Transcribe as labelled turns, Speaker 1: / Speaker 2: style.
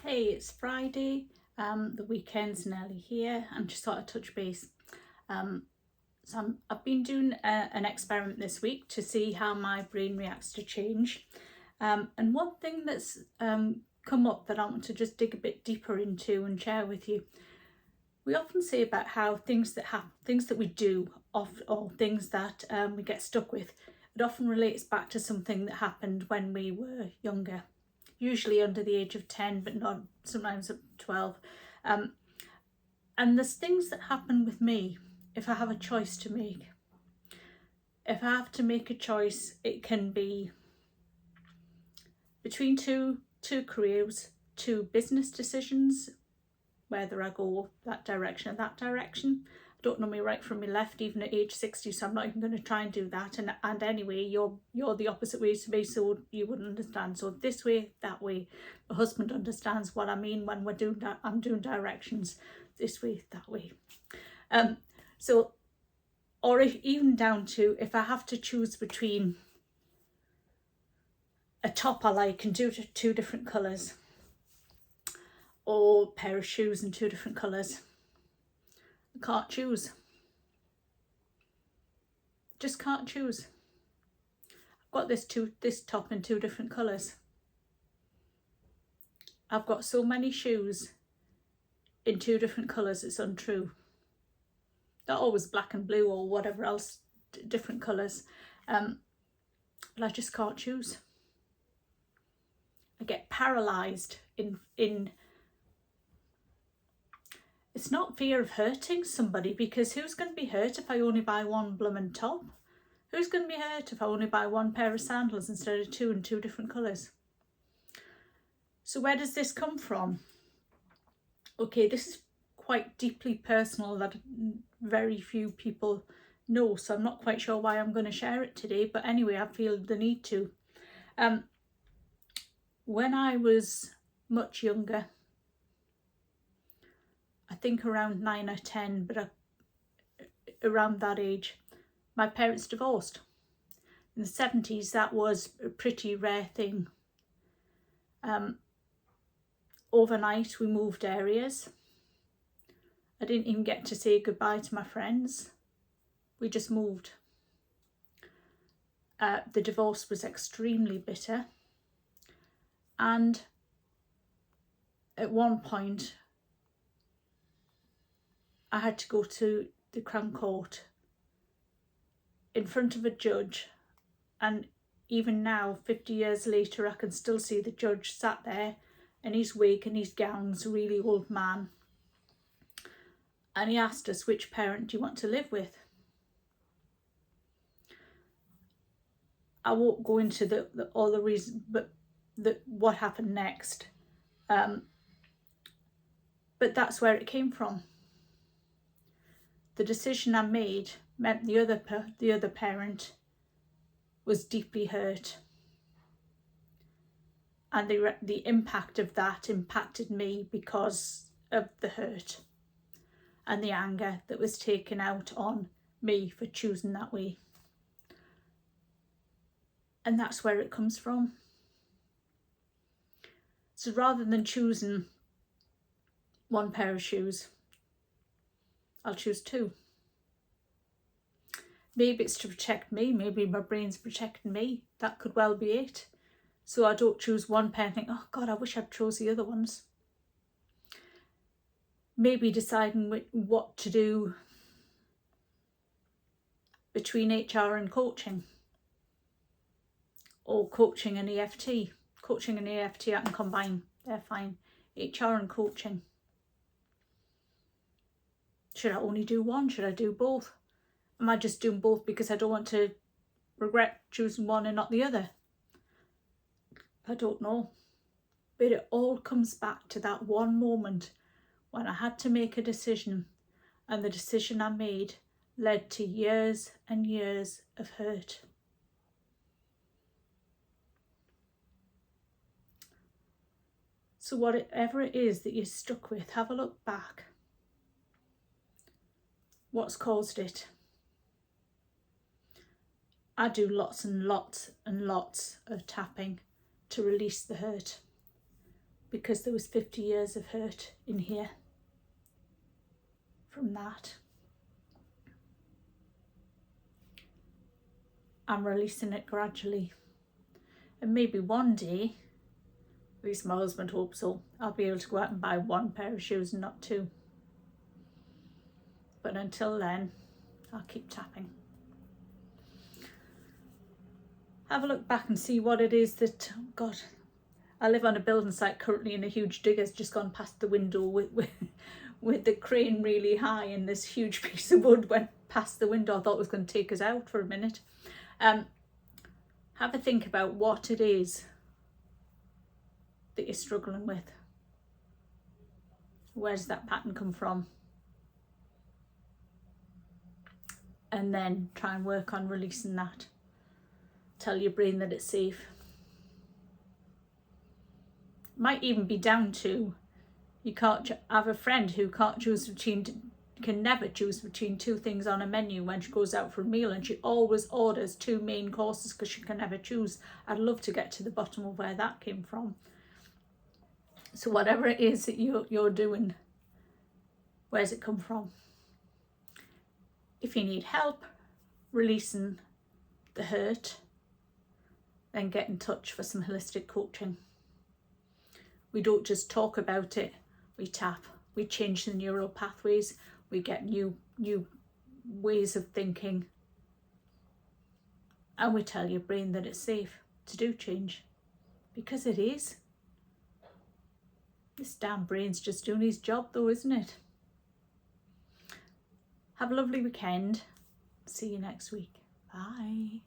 Speaker 1: Hey, it's Friday, the weekend's nearly here. I'm just thought I'd touch base. I've been doing an experiment this week to see how my brain reacts to change. And one thing that's come up that I want to just dig a bit deeper into and share with you. We often say about how things that we do, or things that we get stuck with, it often relates back to something that happened when we were younger. Usually under the age of 10, but not sometimes up to 12. And there's things that happen with me if I have a choice to make. If I have to make a choice, it can be between two careers, two business decisions, whether I go that direction or that direction. I don't know me right from me left, even at age 60, so I'm not even going to try and do that. And anyway, you're the opposite way to me, so you wouldn't understand. So this way, that way. My husband understands what I mean when we're doing that. I'm doing directions this way, that way. So, or even down to if I have to choose between a top I like and two different colours, or a pair of shoes in two different colours. I can't choose. Just can't choose. I've got this top in two different colours. I've got so many shoes in two different colours, it's untrue. They're always black and blue or whatever else, different colours. But I just can't choose. I get paralysed in it's not fear of hurting somebody, because who's going to be hurt if I only buy one bloomin' top? Who's going to be hurt if I only buy one pair of sandals instead of two in two different colours? So where does this come from? Okay, this is quite deeply personal that very few people know, so I'm not quite sure why I'm going to share it today, but anyway, I feel the need to. When I was much younger, I think around 9 or 10, but around that age, my parents divorced. In the 70s, that was a pretty rare thing. Overnight, we moved areas. I didn't even get to say goodbye to my friends. We just moved. The divorce was extremely bitter. And at one point, I had to go to the Crown Court in front of a judge, and even now, 50 years later, I can still see the judge sat there in his wig and his gowns, a really old man, and he asked us, which parent do you want to live with? I won't go into all the reasons, but what happened next, but that's where it came from. The decision I made meant the other parent was deeply hurt, and the impact of that impacted me because of the hurt and the anger that was taken out on me for choosing that way. And that's where it comes from. So rather than choosing one pair of shoes, I'll choose two. Maybe it's to protect me, maybe my brain's protecting me, that could well be it. So I don't choose one pair and think, oh God, I wish I'd chose the other ones. Maybe deciding what to do between HR and coaching, or coaching and EFT. Coaching and EFT I can combine, they're fine. HR and coaching. Should I only do one? Should I do both? Am I just doing both because I don't want to regret choosing one and not the other? I don't know. But it all comes back to that one moment when I had to make a decision, and the decision I made led to years and years of hurt. So whatever it is that you're stuck with, have a look back. What's caused it? I do lots and lots and lots of tapping to release the hurt, because there was 50 years of hurt in here from that. I'm releasing it gradually, and maybe one day, at least my husband hopes so, I'll be able to go out and buy one pair of shoes and not two. But until then, I'll keep tapping. Have a look back and see what it is that, oh God, I live on a building site currently, and a huge digger's just gone past the window with the crane really high, and this huge piece of wood went past the window. I thought it was going to take us out for a minute. Have a think about what it is that you're struggling with. Where does that pattern come from? And then try and work on releasing that. Tell your brain that it's safe. Might even be down to you can't have a friend who can never choose between two things on a menu when she goes out for a meal, and she always orders two main courses because she can never choose. I'd love to get to the bottom of where that came from. So whatever it is that you're doing, where's it come from? If you need help releasing the hurt, then get in touch for some holistic coaching. We don't just talk about it, we tap, we change the neural pathways, we get new ways of thinking, and we tell your brain that it's safe to do change, because it is. This damn brain's just doing his job though, isn't it? Have a lovely weekend. See you next week. Bye.